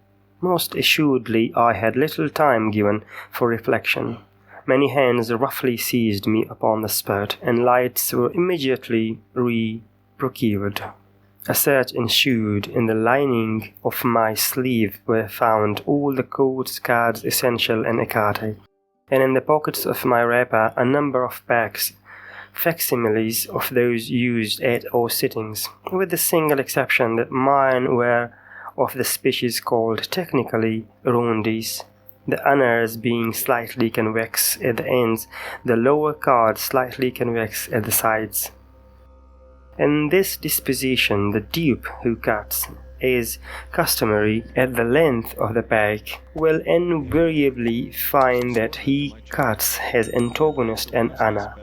Most assuredly I had little time given for reflection. Many hands roughly seized me upon the spot, and lights were immediately procured. A search ensued. In the lining of my sleeve were found all the coats, cards essential in écarté, and in the pockets of my wrapper a number of packs, facsimiles of those used at our sittings, with the single exception that mine were of the species called technically rondies, the honors being slightly convex at the ends, the lower cards slightly convex at the sides. In this disposition, the dupe who cuts, as customary, at the length of the peg, will invariably find that he cuts his antagonist an anna,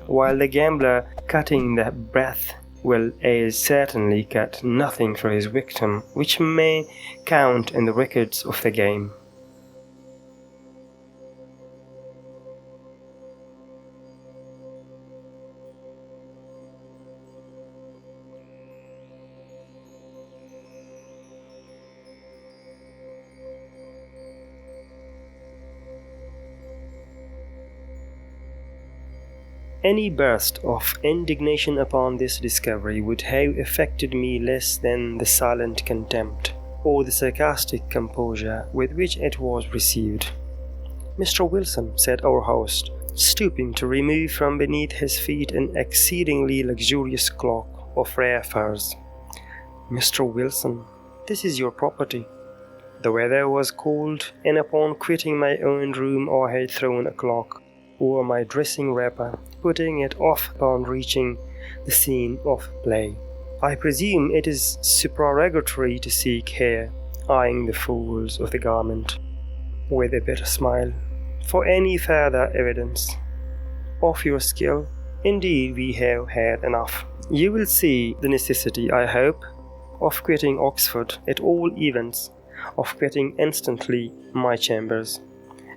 while the gambler cutting the breadth will as certainly cut nothing for his victim, which may count in the records of the game. Any burst of indignation upon this discovery would have affected me less than the silent contempt or the sarcastic composure with which it was received. "Mr. Wilson," said our host, stooping to remove from beneath his feet an exceedingly luxurious cloak of rare furs. "Mr. Wilson, this is your property." The weather was cold, and upon quitting my own room I had thrown a cloak over my dressing wrapper, putting it off upon reaching the scene of play. "I presume it is supererogatory to seek here," eyeing the folds of the garment with a bitter smile, "for any further evidence of your skill. Indeed, we have had enough. You will see the necessity, I hope, of quitting Oxford, at all events, of quitting instantly my chambers."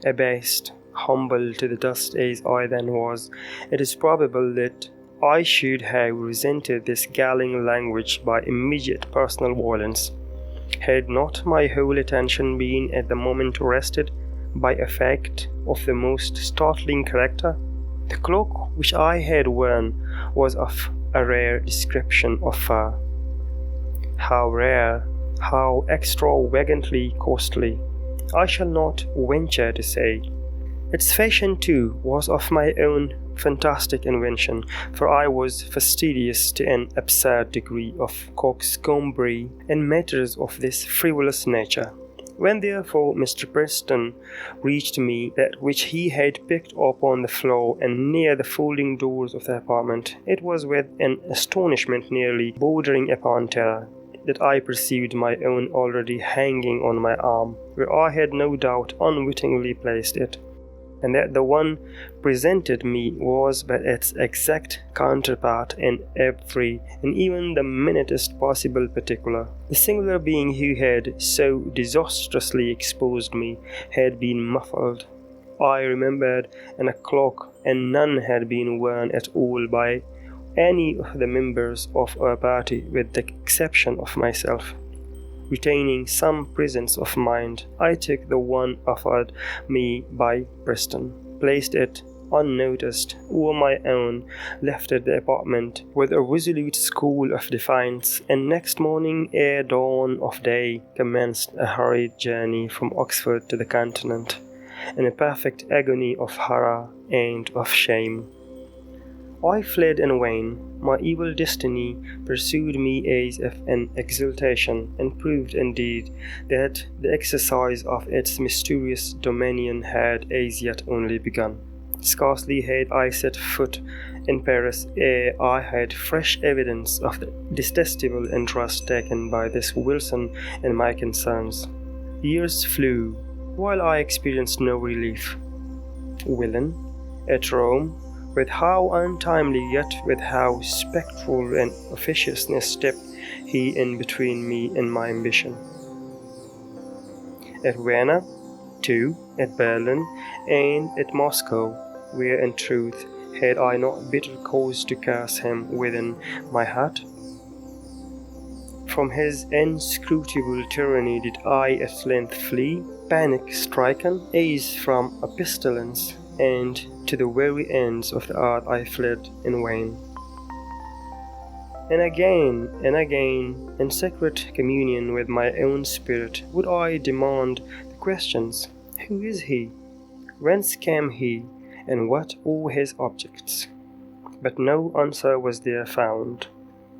Abased, humble to the dust as I then was, it is probable that I should have resented this galling language by immediate personal violence, had not my whole attention been at the moment arrested by a fact of the most startling character. The cloak which I had worn was of a rare description of fur. How rare, how extravagantly costly, I shall not venture to say. Its fashion, too, was of my own fantastic invention, for I was fastidious to an absurd degree of coxcombry in matters of this frivolous nature. When therefore Mr. Preston reached me that which he had picked up on the floor and near the folding doors of the apartment, it was with an astonishment nearly bordering upon terror that I perceived my own already hanging on my arm, where I had no doubt unwittingly placed it, and that the one presented me was but its exact counterpart in every and even the minutest possible particular. The singular being who had so disastrously exposed me had been muffled, I remembered, in a cloak, and none had been worn at all by any of the members of our party with the exception of myself. Retaining some presence of mind, I took the one offered me by Preston, placed it unnoticed over my own, left the apartment with a resolute scowl of defiance, and next morning, ere dawn of day, commenced a hurried journey from Oxford to the Continent, in a perfect agony of horror and of shame. I fled in vain. My evil destiny pursued me as if in exultation, and proved indeed that the exercise of its mysterious dominion had as yet only begun. Scarcely had I set foot in Paris ere I had fresh evidence of the detestable interest taken by this Wilson in my concerns. Years flew, while I experienced no relief. Villain, at Rome, with how untimely yet with how spectral an officiousness stepped he in between me and my ambition. At Vienna, too, at Berlin, and at Moscow, where in truth had I not bitter cause to curse him within my heart? From his inscrutable tyranny did I at length flee, panic-stricken, as from a pestilence, and to the very ends of the earth I fled in vain. And again, in secret communion with my own spirit, would I demand the questions: who is he? Whence came he? And what are his objects? But no answer was there found.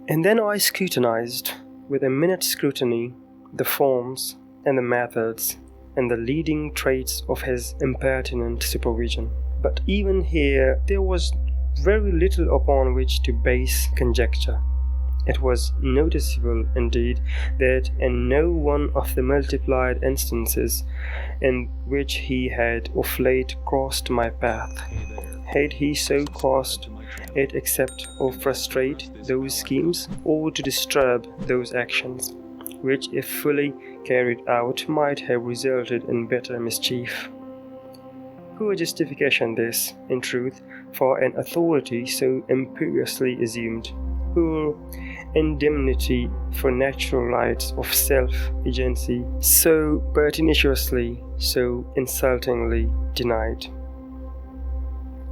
And then I scrutinized, with a minute scrutiny, the forms and the methods and the leading traits of his impertinent supervision. But even here there was very little upon which to base conjecture. It was noticeable, indeed, that in no one of the multiplied instances in which he had of late crossed my path had he so crossed it except to frustrate those schemes or to disturb those actions, which, if fully carried out, might have resulted in better mischief. Poor justification this, in truth, for an authority so imperiously assumed. Poor indemnity for natural rights of self-agency so pertinaciously, so insultingly denied.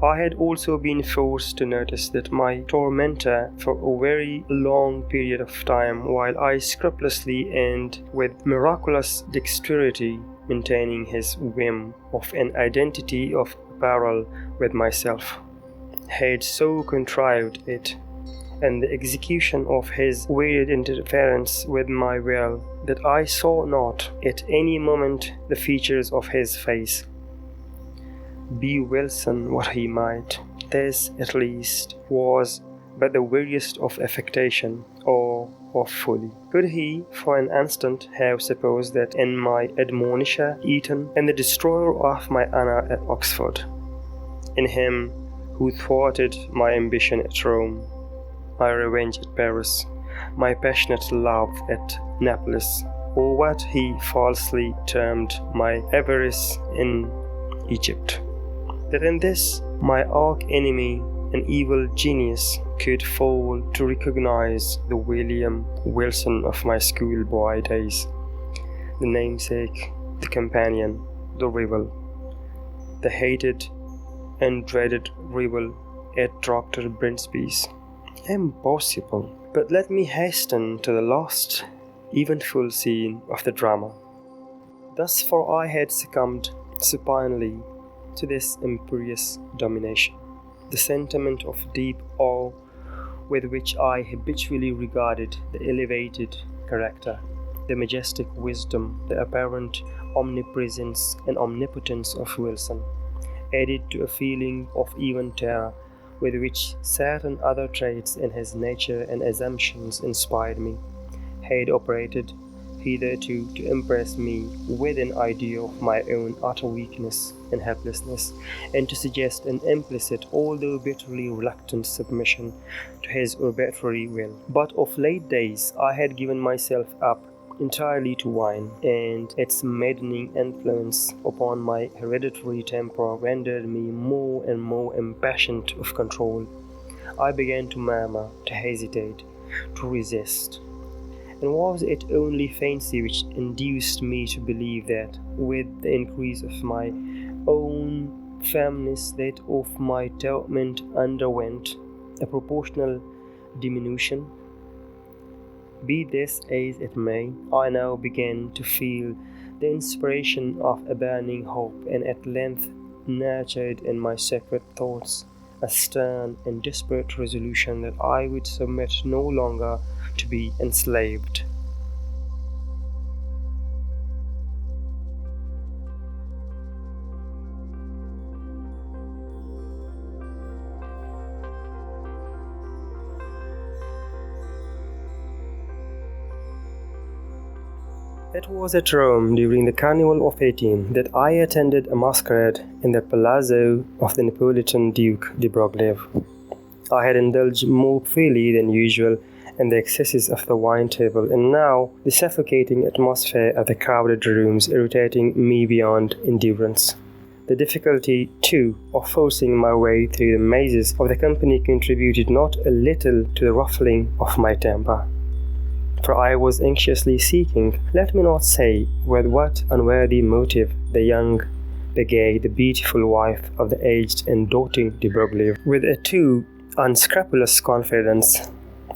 I had also been forced to notice that my tormentor for a very long period of time, while I scrupulously and with miraculous dexterity maintaining his whim of an identity of apparel with myself, had so contrived it, and the execution of his weird interference with my will, that I saw not at any moment the features of his face. Be Wilson what he might, this at least was but the veriest of affectation or of folly. Could he for an instant have supposed that in my admonisher Eton, and the destroyer of my honor at Oxford, in him who thwarted my ambition at Rome, my revenge at Paris, my passionate love at Naples, or what he falsely termed my avarice in Egypt, that in this my arch-enemy, an evil genius, could fail to recognize the William Wilson of my schoolboy days, the namesake, the companion, the rival, the hated and dreaded rival at Dr. Brinsby's. Impossible. But let me hasten to the last eventful scene of the drama. Thus far I had succumbed supinely to this imperious domination. The sentiment of deep awe with which I habitually regarded the elevated character, the majestic wisdom, the apparent omnipresence and omnipotence of Wilson, added to a feeling of even terror with which certain other traits in his nature and assumptions inspired me, had operated hitherto to impress me with an idea of my own utter weakness and helplessness, and to suggest an implicit, although bitterly reluctant submission to his arbitrary will. But of late days I had given myself up entirely to wine, and its maddening influence upon my hereditary temper rendered me more and more impatient of control. I began to murmur, to hesitate, to resist. And was it only fancy which induced me to believe that, with the increase of my own firmness, that of my torment underwent a proportional diminution? Be this as it may, I now began to feel the inspiration of a burning hope, and at length nurtured in my secret thoughts a stern and desperate resolution that I would submit no longer to be enslaved. It was at Rome during the Carnival of 18 that I attended a masquerade in the palazzo of the Neapolitan Duke de Broglie. I had indulged more freely than usual in the excesses of the wine table, and now the suffocating atmosphere of the crowded rooms irritating me beyond endurance. The difficulty, too, of forcing my way through the mazes of the company contributed not a little to the ruffling of my temper. For I was anxiously seeking, let me not say with what unworthy motive, the young, the gay, the beautiful wife of the aged and doting de Broglie, with a too unscrupulous confidence,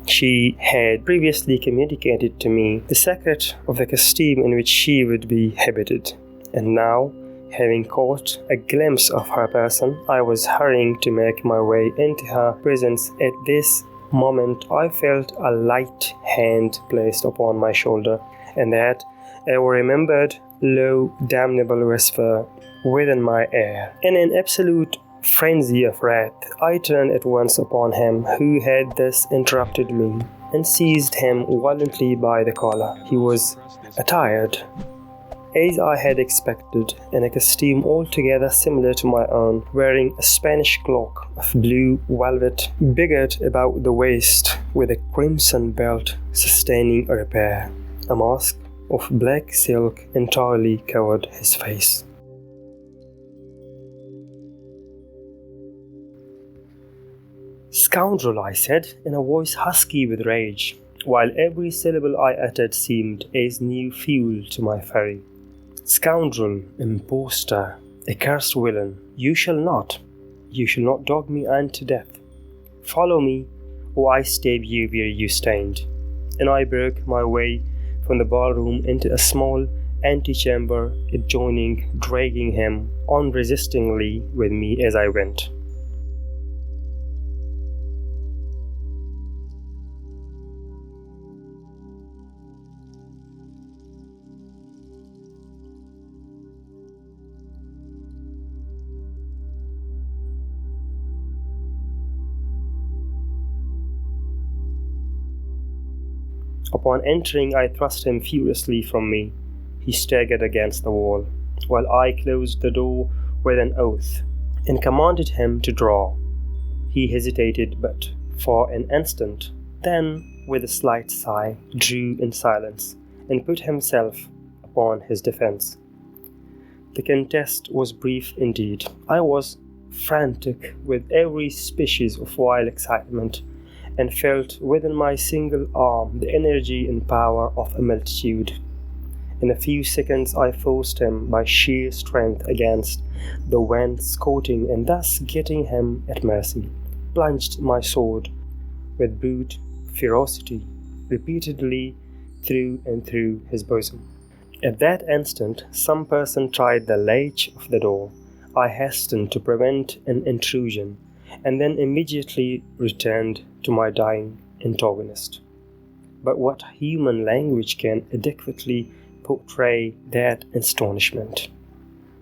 she had previously communicated to me the secret of the costume in which she would be habited, and now, having caught a glimpse of her person, I was hurrying to make my way into her presence. At this moment I felt a light hand placed upon my shoulder, and that a remembered low damnable whisper within my ear. In an absolute frenzy of wrath, I turned at once upon him who had thus interrupted me. and seized him violently by the collar. He was attired, as I had expected, in a costume altogether similar to my own, wearing a Spanish cloak of blue velvet, girt about the waist with a crimson belt sustaining a repair. A mask of black silk entirely covered his face. "Scoundrel," I said, in a voice husky with rage, while every syllable I uttered seemed as new fuel to my fury. "Scoundrel, impostor, accursed villain, you shall not dog me unto death. Follow me, or I stab you where you stand." And I broke my way from the ballroom into a small antechamber adjoining, dragging him unresistingly with me as I went. Upon entering, I thrust him furiously from me. He staggered against the wall, while I closed the door with an oath, and commanded him to draw. He hesitated but for an instant, then, with a slight sigh, drew in silence, and put himself upon his defence. The contest was brief indeed. I was frantic with every species of wild excitement, and felt within my single arm the energy and power of a multitude. In a few seconds I forced him by sheer strength against the wainscoting, and thus getting him at mercy, plunged my sword with brute ferocity repeatedly through and through his bosom. At that instant some person tried the latch of the door. I hastened to prevent an intrusion, and then immediately returned to my dying antagonist. But what human language can adequately portray that astonishment,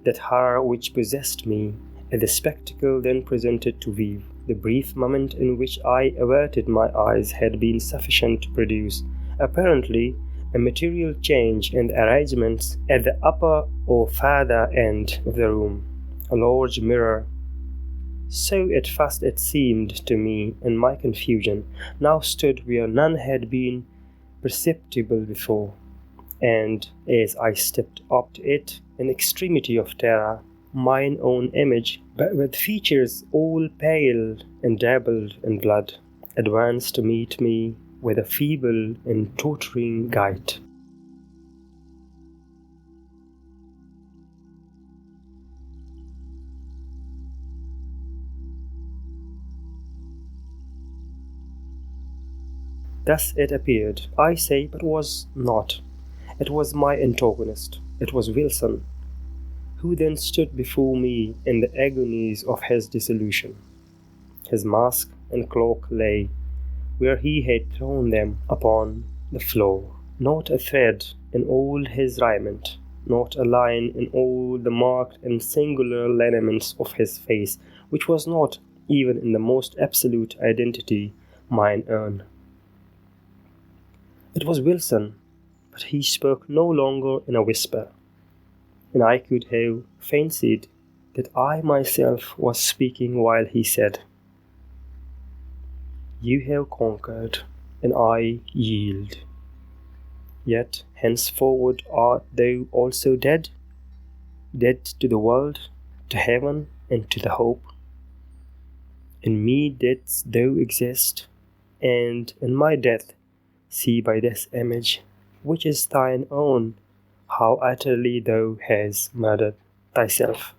that horror which possessed me at the spectacle then presented to view? The brief moment in which I averted my eyes had been sufficient to produce, apparently, a material change in the arrangements at the upper or farther end of the room. A large mirror, so at first it seemed to me in my confusion, now stood where none had been perceptible before, and as I stepped up to it in extremity of terror, mine own image, but with features all pale and dabbled in blood, advanced to meet me with a feeble and tottering gait. Thus it appeared, I say, but was not. It was my antagonist. It was Wilson, who then stood before me in the agonies of his dissolution. His mask and cloak lay where he had thrown them upon the floor. Not a thread in all his raiment, not a line in all the marked and singular lineaments of his face, which was not, even in the most absolute identity, mine own. It was Wilson, but he spoke no longer in a whisper, and I could have fancied that I myself was speaking while he said, "You have conquered, and I yield. Yet henceforward art thou also dead, dead to the world, to heaven, and to the hope. In me didst thou exist, and in my death see by this image, which is thine own, how utterly thou hast murdered thyself."